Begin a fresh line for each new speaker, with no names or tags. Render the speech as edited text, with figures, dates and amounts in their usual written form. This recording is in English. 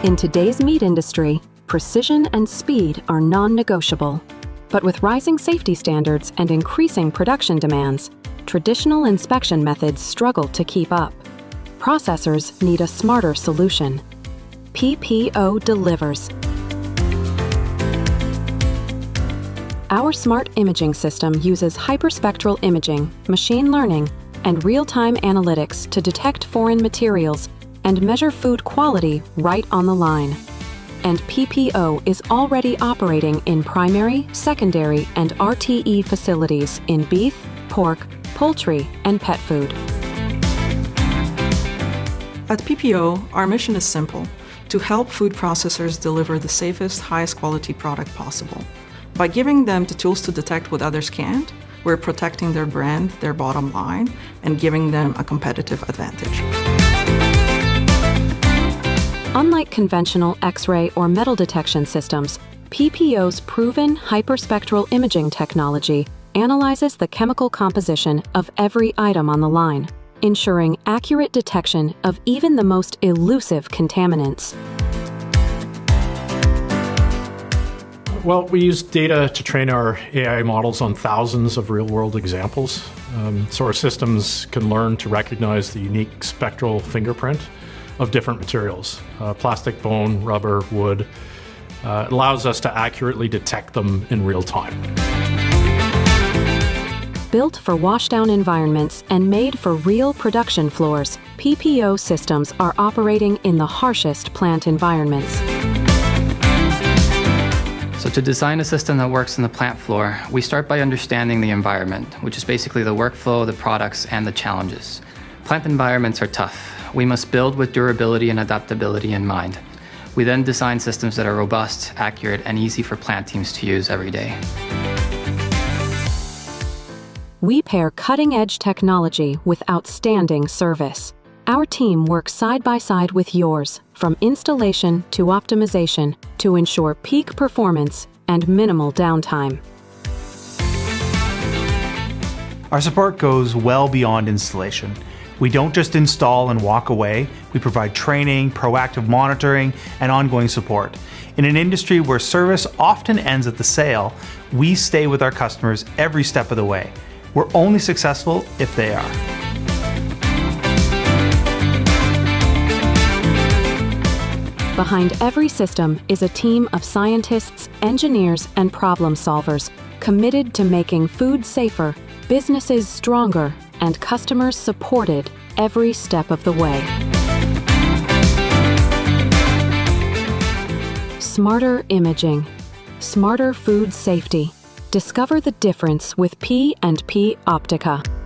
In today's meat industry, precision and speed are non-negotiable. But with rising safety standards and increasing production demands, traditional inspection methods struggle to keep up. Processors need a smarter solution. PPO delivers. Our smart imaging system uses hyperspectral imaging, machine learning, and real-time analytics to detect foreign materials and measure food quality right on the line. And PPO is already operating in primary, secondary, and RTE facilities in beef, pork, poultry, and pet food.
At PPO, our mission is simple: to help food processors deliver the safest, highest quality product possible. By giving them the tools to detect what others can't, we're protecting their brand, their bottom line, and giving them a competitive advantage.
Unlike conventional X-ray or metal detection systems, PPO's proven hyperspectral imaging technology analyzes the chemical composition of every item on the line, ensuring accurate detection of even the most elusive contaminants.
Well, we use data to train our AI models on thousands of real-world examples. So our systems can learn to recognize the unique spectral fingerprint of different materials, plastic, bone, rubber, wood. It allows us to accurately detect them in real time.
Built for washdown environments and made for real production floors, PPO systems are operating in the harshest plant environments.
So to design a system that works on the plant floor, we start by understanding the environment, which is basically the workflow, the products, and the challenges. Plant environments are tough. We must build with durability and adaptability in mind. We then design systems that are robust, accurate, and easy for plant teams to use every day.
We pair cutting-edge technology with outstanding service. Our team works side by side with yours, from installation to optimization, to ensure peak performance and minimal downtime.
Our support goes well beyond installation. We don't just install and walk away. We provide training, proactive monitoring, and ongoing support. In an industry where service often ends at the sale, we stay with our customers every step of the way. We're only successful if they are.
Behind every system is a team of scientists, engineers, and problem solvers committed to making food safer, businesses stronger, and customers supported every step of the way. Smarter imaging, smarter food safety. Discover the difference with P&P Optica.